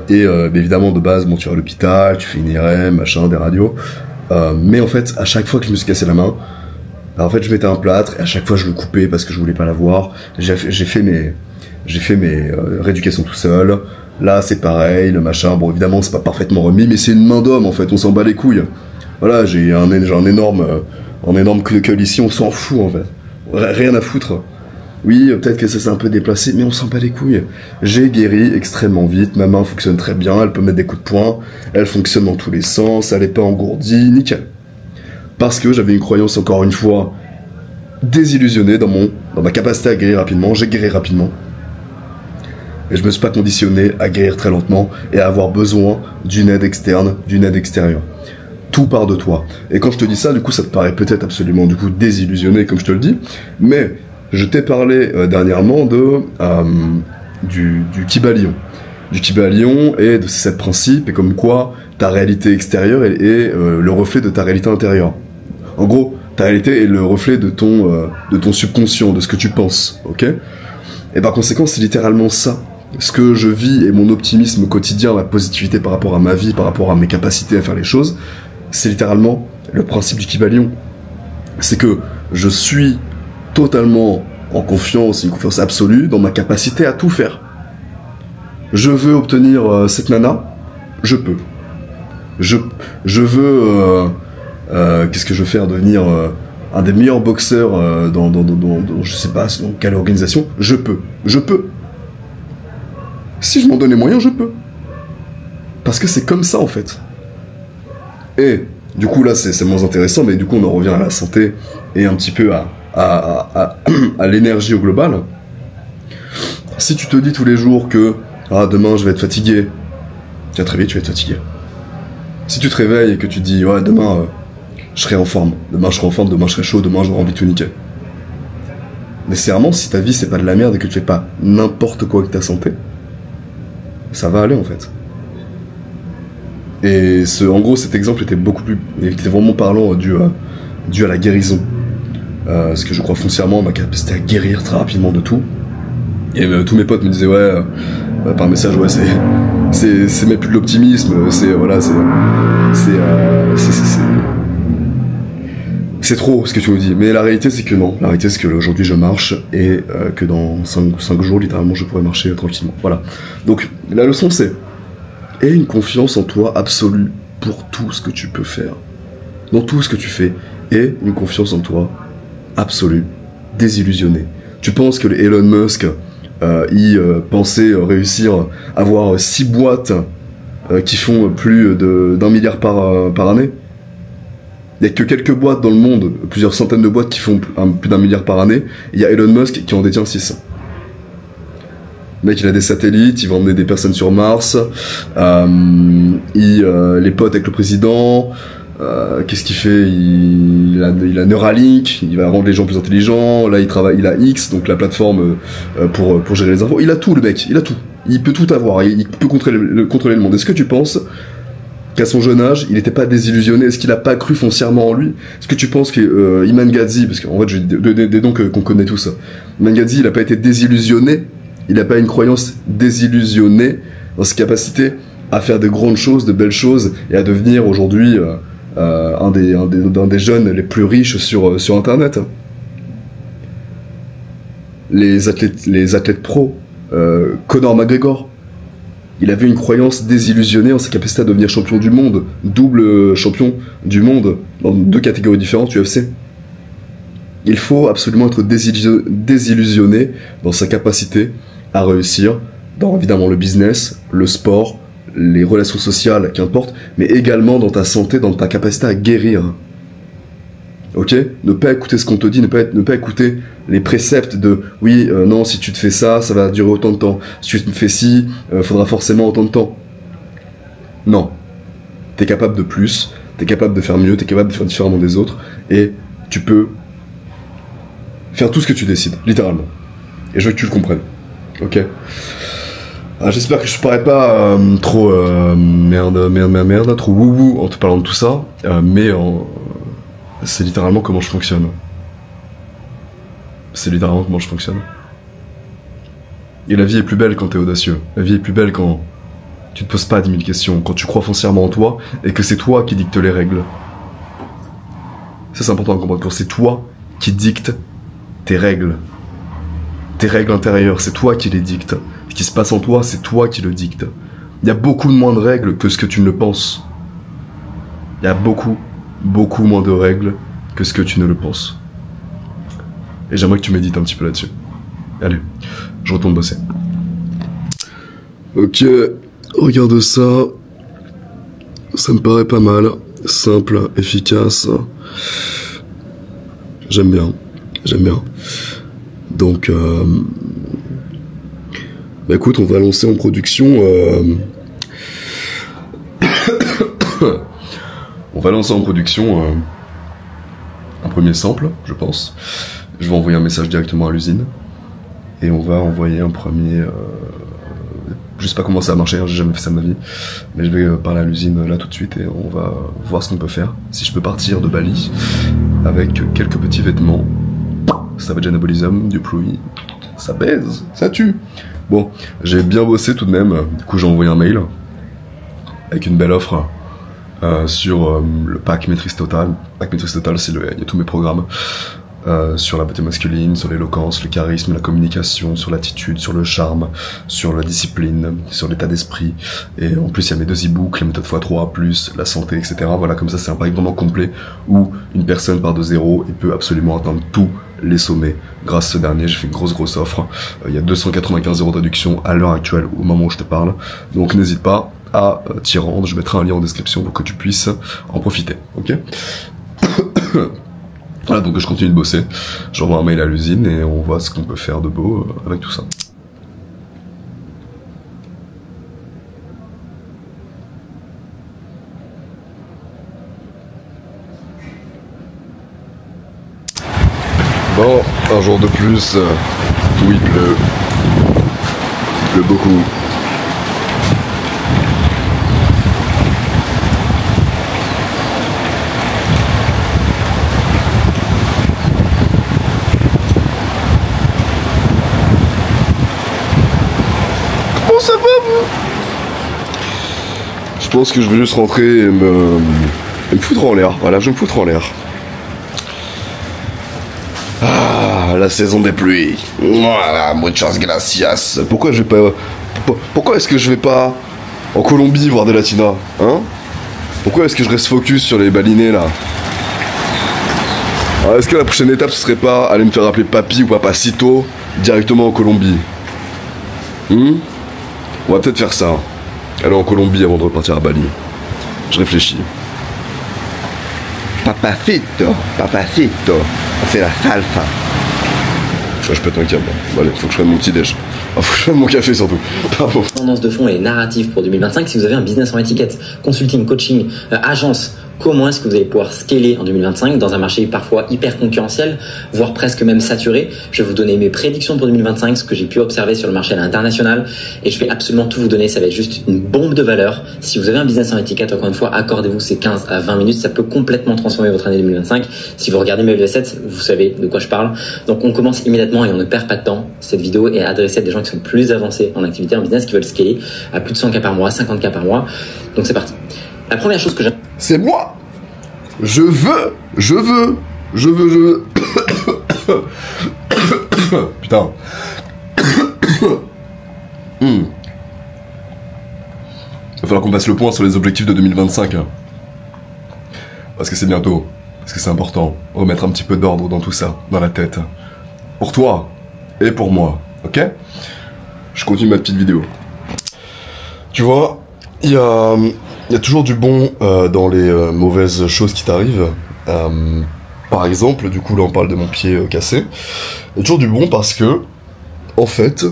Speaker 1: Évidemment, de base, bon, tu vas à l'hôpital, tu fais une IRM, machin, des radios. Mais en fait, à chaque fois que je me suis cassé la main, en fait, je mettais un plâtre et à chaque fois, je le coupais parce que je voulais pas l'avoir. J'ai fait mes rééducations tout seul. Là, c'est pareil, le machin. Bon, évidemment, c'est pas parfaitement remis, mais c'est une main d'homme, en fait. On s'en bat les couilles. Voilà, j'ai un énorme queue ici, on s'en fout, en fait. Rien à foutre. Oui, peut-être que ça s'est un peu déplacé, mais on s'en bat les couilles. J'ai guéri extrêmement vite, ma main fonctionne très bien, elle peut mettre des coups de poing, elle fonctionne dans tous les sens, elle est pas engourdie, nickel. Parce que j'avais une croyance, encore une fois, désillusionnée dans ma capacité à guérir rapidement. J'ai guéri rapidement. Et je me suis pas conditionné à guérir très lentement et à avoir besoin d'une aide externe, d'une aide extérieure. Tout part de toi. Et quand je te dis ça, du coup, ça te paraît peut-être absolument, désillusionné, comme je te le dis, mais je t'ai parlé dernièrement du Kybalion. Du Kybalion et de ces 7 principes, et comme quoi ta réalité extérieure est le reflet de ta réalité intérieure. En gros, ta réalité est le reflet de ton subconscient, de ce que tu penses, ok? Et par conséquent, c'est littéralement ça. Ce que je vis et mon optimisme quotidien, ma positivité par rapport à ma vie, par rapport à mes capacités à faire les choses, c'est littéralement le principe du Kybalion. C'est que je suis totalement en confiance, une confiance absolue dans ma capacité à tout faire. Je veux obtenir cette nana, je peux. Je veux... qu'est-ce que je veux faire? Devenir un des meilleurs boxeurs dans je sais pas dans quelle organisation? Je peux. Si je m'en donne les moyens, je peux. Parce que c'est comme ça, en fait. Et, du coup, là, c'est moins intéressant, mais du coup, on en revient à la santé et un petit peu à l'énergie au global. Si tu te dis tous les jours que demain, je vais être fatigué, tiens, très vite, tu vas être fatigué. Si tu te réveilles et que tu te dis, ouais, demain, je serai en forme, demain, je serai chaud, demain, j'aurai envie de tout niquer. Nécessairement, si ta vie, c'est pas de la merde et que tu fais pas n'importe quoi avec ta santé, ça va aller, en fait. Et en gros, cet exemple était vraiment parlant dû à la guérison. Parce que je crois foncièrement à ma capacité à guérir très rapidement de tout. Et tous mes potes me disaient, par message, c'est même plus de l'optimisme, c'est trop ce que tu nous dis. Mais la réalité, c'est que non. La réalité, c'est que aujourd'hui, je marche et que dans 5 jours, littéralement, je pourrais marcher tranquillement. Voilà. Donc, la leçon, c'est aie une confiance en toi absolue pour tout ce que tu peux faire. Dans tout ce que tu fais. Et une confiance en toi absolue, désillusionnée. Tu penses que Elon Musk, il pensait réussir à avoir 6 boîtes qui font plus d'1 milliard par année? Il n'y a que quelques boîtes dans le monde, plusieurs centaines de boîtes qui font plus d'1 milliard par année. Il y a Elon Musk qui en détient 6. Le mec, il a des satellites, il va emmener des personnes sur Mars, les potes avec le président, qu'est-ce qu'il fait? Il a Neuralink, il va rendre les gens plus intelligents, là il a X, donc la plateforme pour gérer les infos. Il a tout, le mec, il a tout. Il peut tout avoir, il peut contrôler le monde. Est-ce que tu penses qu'à son jeune âge, il n'était pas désillusionné? Est-ce qu'il n'a pas cru foncièrement en lui? Est-ce que tu penses que Iman Gadzhi, parce qu'en fait, j'ai des noms qu'on connaît tous, Iman Gadzhi, il n'a pas été désillusionné? Il n'a pas une croyance désillusionnée dans ses capacités à faire de grandes choses, de belles choses, et à devenir aujourd'hui un des jeunes les plus riches sur Internet. Les athlètes pro, Conor McGregor, il avait une croyance désillusionnée en sa capacité à devenir champion du monde, double champion du monde dans 2 catégories différentes UFC. Il faut absolument être désillusionné dans sa capacité à réussir dans évidemment le business, le sport, les relations sociales, qu'importe, mais également dans ta santé, dans ta capacité à guérir. Ok? Ne pas écouter ce qu'on te dit, ne pas écouter les préceptes de oui, non, si tu te fais ça, ça va durer autant de temps. Si tu te fais ci, faudra forcément autant de temps. Non. T'es capable de plus, t'es capable de faire mieux, t'es capable de faire différemment des autres, et tu peux faire tout ce que tu décides, littéralement. Et je veux que tu le comprennes. Ok? J'espère que je parais pas trop merde, trop wouhou en te parlant de tout ça, mais c'est littéralement comment je fonctionne. C'est littéralement comment je fonctionne. Et la vie est plus belle quand t'es audacieux. La vie est plus belle quand tu te poses pas 10 000 questions, quand tu crois foncièrement en toi et que c'est toi qui dicte les règles. Ça c'est important à comprendre, quand c'est toi qui dicte tes règles intérieures, c'est toi qui les dictes. Ce qui se passe en toi, c'est toi qui le dicte. Il y a beaucoup moins de règles que ce que tu ne le penses. Il y a beaucoup moins de règles que ce que tu ne le penses. Et j'aimerais que tu médites un petit peu là-dessus. Allez, je retourne bosser. Ok, regarde ça. Ça me paraît pas mal. Simple, efficace. J'aime bien. Donc, bah écoute, on va lancer en production. On va lancer en production un premier sample, je pense. Je vais envoyer un message directement à l'usine et on va envoyer un premier. Je sais pas comment ça a marché, hein, j'ai jamais fait ça de ma vie, mais je vais parler à l'usine là tout de suite et on va voir ce qu'on peut faire. Si je peux partir de Bali avec quelques petits vêtements, ça va être anabolisme, du pluie, ça baise, ça tue. Bon, j'ai bien bossé tout de même, du coup j'ai envoyé un mail avec une belle offre sur le pack Maîtrise Totale. Pack Maîtrise Totale, il y a tous mes programmes. Sur la beauté masculine, sur l'éloquence, le charisme, la communication, sur l'attitude, sur le charme, sur la discipline, sur l'état d'esprit. Et en plus, il y a mes 2 e-books, la méthode x3, plus la santé, etc. Voilà, comme ça, c'est un pack vraiment complet où une personne part de zéro et peut absolument atteindre tous les sommets. Grâce à ce dernier, j'ai fait une grosse offre. Il y a 295 € de réduction à l'heure actuelle, au moment où je te parle. Donc, n'hésite pas à t'y rendre. Je mettrai un lien en description pour que tu puisses en profiter. Ok? Voilà, donc je continue de bosser, j'envoie un mail à l'usine et on voit ce qu'on peut faire de beau avec tout ça. Bon, un jour de plus, où il pleut beaucoup. Ça va, vous? Je pense que je vais juste rentrer et me foutre en l'air. Voilà, je vais me foutre en l'air. Ah, la saison des pluies. Voilà, muchas gracias. Pourquoi est-ce que je vais pas en Colombie voir des latinas, hein? Pourquoi est-ce que je reste focus sur les balinés, là? Alors, est-ce que la prochaine étape, ce serait pas aller me faire appeler Papi ou Papacito directement en Colombie? On va peut-être faire ça. Aller en Colombie avant de repartir à Bali. Je réfléchis.
Speaker 7: Papacito, on fait la salsa.
Speaker 1: Je pète un câble. Bon, allez, faut que je prenne mon petit déj. Faut que je prenne mon café surtout. Pardon.
Speaker 2: Tendance de fond et narrative pour 2025, si vous avez un business en étiquette, consulting, coaching, agence, comment est-ce que vous allez pouvoir scaler en 2025 dans un marché parfois hyper concurrentiel, voire presque même saturé. Je vais vous donner mes prédictions pour 2025, ce que j'ai pu observer sur le marché à l'international, et je vais absolument tout vous donner. Ça va être juste une bombe de valeur. Si vous avez un business en étiquette, encore une fois, accordez-vous ces 15 à 20 minutes, ça peut complètement transformer votre année 2025. Si vous regardez mes V7, vous savez de quoi je parle. Donc on commence immédiatement et on ne perd pas de temps. Cette vidéo est adressée à des gens qui sont plus avancés en activité, en business, qui veulent scaler à plus de 100K par mois, 50K par mois. Donc c'est parti. La première chose que j'aime...
Speaker 1: C'est moi. Je veux. Putain. Il va falloir qu'on passe le point sur les objectifs de 2025. Parce que c'est bientôt. Parce que c'est important. Remettre un petit peu d'ordre dans tout ça, dans la tête. Pour toi et pour moi. Ok? Je continue ma petite vidéo. Tu vois, il y a toujours du bon dans les mauvaises choses qui t'arrivent. Par exemple, du coup là on parle de mon pied cassé. Il y a toujours du bon parce que, en fait,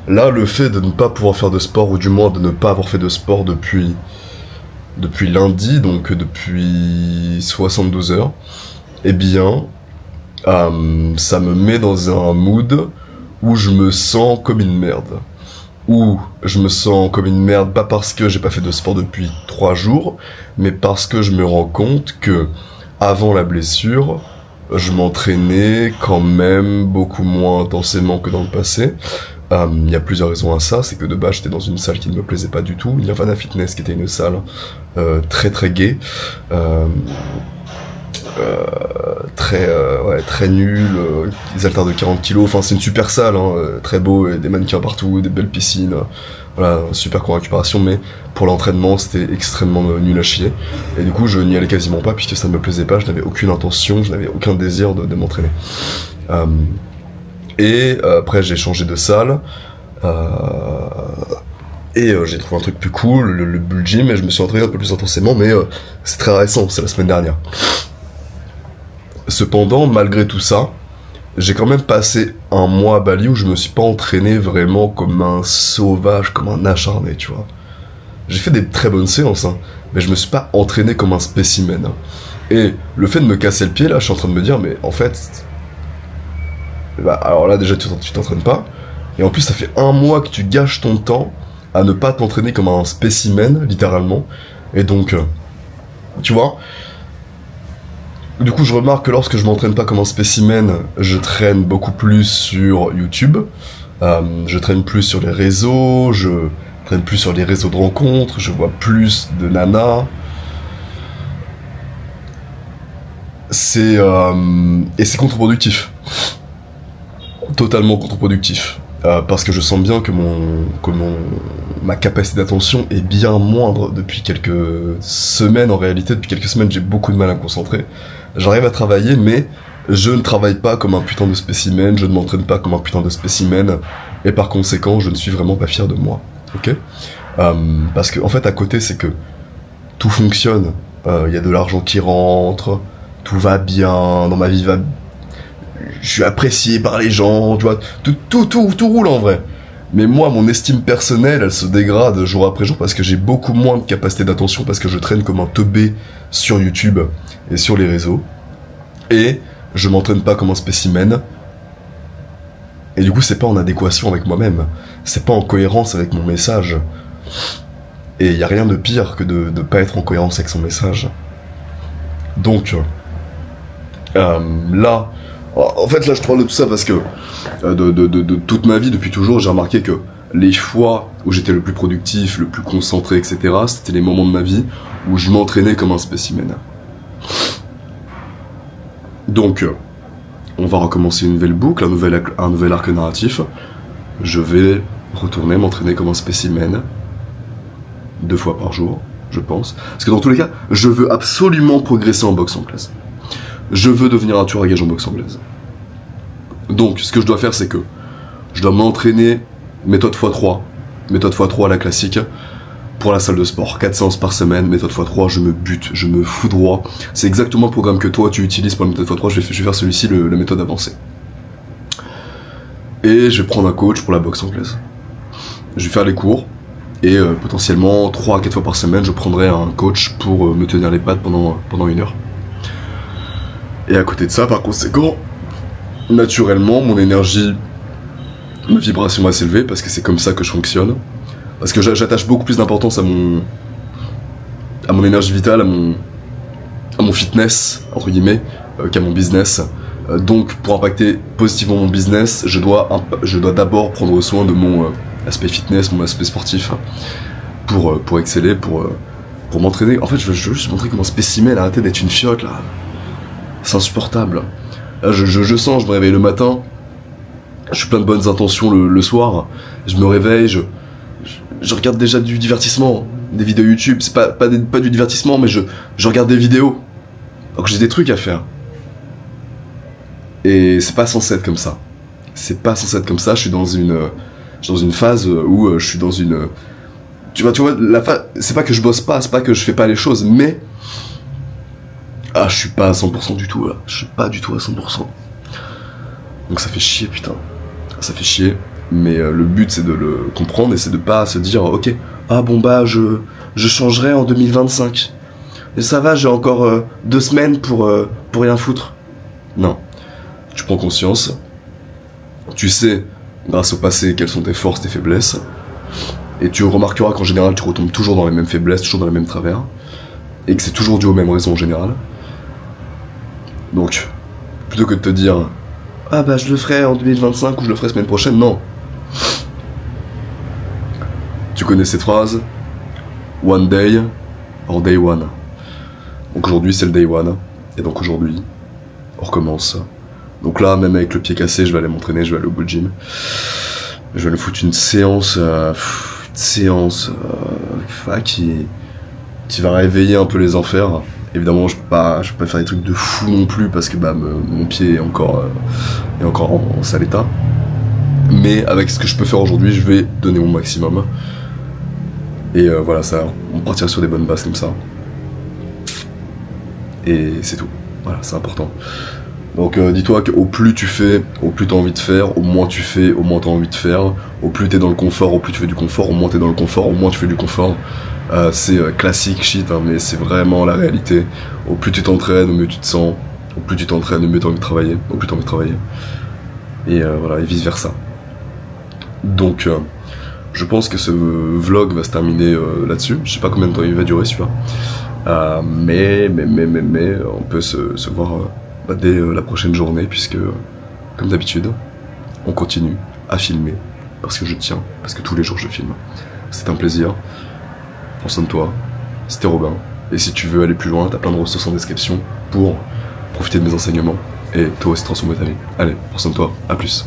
Speaker 1: là le fait de ne pas pouvoir faire de sport, ou du moins de ne pas avoir fait de sport depuis lundi, donc depuis 72 heures, eh bien, ça me met dans un mood où je me sens comme une merde. Où je me sens comme une merde, pas parce que j'ai pas fait de sport depuis 3 jours, mais parce que je me rends compte que, avant la blessure, je m'entraînais quand même beaucoup moins intensément que dans le passé. Il y a plusieurs raisons à ça, c'est que de base j'étais dans une salle qui ne me plaisait pas du tout, Nirvana Fitness qui était une salle très très gay, très nul, des haltères de 40 kilos, enfin c'est une super salle, hein, très beau, et des mannequins partout, des belles piscines, voilà, super cours de récupération, mais pour l'entraînement c'était extrêmement nul à chier, et du coup je n'y allais quasiment pas puisque ça ne me plaisait pas, je n'avais aucune intention, je n'avais aucun désir de m'entraîner. Après j'ai changé de salle, j'ai trouvé un truc plus cool, le Bull Gym, et je me suis entraîné un peu plus intensément, mais c'est très récent, c'est la semaine dernière. Cependant, malgré tout ça, j'ai quand même passé un mois à Bali où je me suis pas entraîné vraiment comme un sauvage, comme un acharné, tu vois. J'ai fait des très bonnes séances, hein, mais je me suis pas entraîné comme un spécimen. Hein. Et le fait de me casser le pied, là, je suis en train de me dire, mais en fait... Bah, alors là, déjà, tu t'entraînes pas. Et en plus, ça fait un mois que tu gâches ton temps à ne pas t'entraîner comme un spécimen, littéralement. Et donc, tu vois... Du coup, je remarque que lorsque je m'entraîne pas comme un spécimen, je traîne beaucoup plus sur YouTube, je traîne plus sur les réseaux, je traîne plus sur les réseaux de rencontres, je vois plus de nanas. Et c'est contre-productif. Totalement contre-productif. Parce que je sens bien que ma capacité d'attention est bien moindre depuis quelques semaines. En réalité, depuis quelques semaines, j'ai beaucoup de mal à me concentrer. J'arrive à travailler, mais je ne travaille pas comme un putain de spécimen, je ne m'entraîne pas comme un putain de spécimen, et par conséquent, je ne suis vraiment pas fier de moi. Ok ? Parce que, en fait, à côté, c'est que tout fonctionne. Y a de l'argent qui rentre, tout va bien, dans ma vie je suis apprécié par les gens, tu vois, tout roule en vrai. Mais moi, mon estime personnelle, elle se dégrade jour après jour parce que j'ai beaucoup moins de capacité d'attention, parce que je traîne comme un teubé sur YouTube et sur les réseaux. Et je m'entraîne pas comme un spécimen. Et du coup, c'est pas en adéquation avec moi-même. C'est pas en cohérence avec mon message. Et y a rien de pire que de pas être en cohérence avec son message. Donc, là... En fait, là, je te parle de tout ça parce que de toute ma vie, depuis toujours, j'ai remarqué que les fois où j'étais le plus productif, le plus concentré, etc., c'était les moments de ma vie où je m'entraînais comme un spécimen. Donc, on va recommencer une nouvelle boucle, un nouvel arc narratif. Je vais retourner m'entraîner comme un spécimen 2 fois par jour, je pense. Parce que dans tous les cas, je veux absolument progresser en boxe anglaise. Je veux devenir un tueur à gages en boxe anglaise. Donc, ce que je dois faire, c'est que je dois m'entraîner méthode x3. Méthode x3 à la classique pour la salle de sport. 4 séances par semaine, méthode x3, je me bute, je me foudroie. C'est exactement le programme que toi tu utilises pour la méthode x3. Je vais faire celui-ci, la méthode avancée. Et je vais prendre un coach pour la boxe anglaise. Je vais faire les cours. Et potentiellement 3 à 4 fois par semaine, je prendrai un coach pour me tenir les pattes pendant 1 heure. Et à côté de ça, par conséquent, naturellement, mon énergie, ma vibration va s'élever parce que c'est comme ça que je fonctionne. Parce que j'attache beaucoup plus d'importance à mon énergie vitale, à mon fitness, entre guillemets, qu'à mon business. Donc, pour impacter positivement mon business, je dois d'abord prendre soin de mon aspect fitness, mon aspect sportif, pour exceller, pour m'entraîner. En fait, je veux juste m'entraîner comme un spécimen, arrêter d'être une fiotte, là. C'est insupportable. Là, je sens, je me réveille le matin, je suis plein de bonnes intentions le soir, je me réveille, je regarde déjà du divertissement, des vidéos YouTube, c'est pas du divertissement, mais je regarde des vidéos, alors que j'ai des trucs à faire. Et c'est pas censé être comme ça. C'est pas censé être comme ça, je suis dans une phase où je suis dans une... Tu vois, c'est pas que je bosse pas, c'est pas que je fais pas les choses, mais... Ah, je suis pas à 100% du tout, là. Je suis pas du tout à 100%. Donc ça fait chier, putain. Ça fait chier. Mais le but, c'est de le comprendre et c'est de pas se dire, ok, ah bon bah, je changerai en 2025. Et ça va, j'ai encore 2 semaines pour rien foutre. Non. tu prends conscience, tu sais, grâce au passé, quelles sont tes forces, tes faiblesses, et tu remarqueras qu'en général, tu retombes toujours dans les mêmes faiblesses, toujours dans les mêmes travers, et que c'est toujours dû aux mêmes raisons en général. Donc, plutôt que de te dire « Ah bah je le ferai en 2025 ou je le ferai semaine prochaine », non. Tu connais cette phrase « One day or day one ». Donc aujourd'hui c'est le day one, et donc aujourd'hui, on recommence. Donc là, même avec le pied cassé, je vais aller m'entraîner, je vais aller au bout gym. Je vais me foutre une séance qui va réveiller un peu les enfers. Évidemment, je peux pas faire des trucs de fou non plus parce que mon pied est encore en sale état. Mais avec ce que je peux faire aujourd'hui, je vais donner mon maximum. Et voilà, ça, on partira sur des bonnes bases comme ça. Et c'est tout. Voilà, c'est important. Donc dis-toi qu'au plus tu fais, au plus t'as envie de faire, au moins tu fais, au moins t'as envie de faire, au plus t'es dans le confort, au plus tu fais du confort, au moins t'es dans le confort, au moins tu fais du confort. C'est classique shit, hein, mais c'est vraiment la réalité. Au plus tu t'entraînes, au mieux tu te sens, au plus tu t'entraînes, au mieux t'as envie de travailler, au plus t'as envie de travailler. Et voilà, et vice versa. Donc je pense que ce vlog va se terminer là-dessus. Je sais pas combien de temps il va durer celui-là. Mais on peut se voir dès la prochaine journée, puisque comme d'habitude on continue à filmer parce que je tiens, parce que tous les jours je filme. C'est un plaisir. Prends soin de toi, c'était Robin, et si tu veux aller plus loin, t'as plein de ressources en description pour profiter de mes enseignements et toi aussi transformer ta vie. Allez, prends soin de toi, à plus.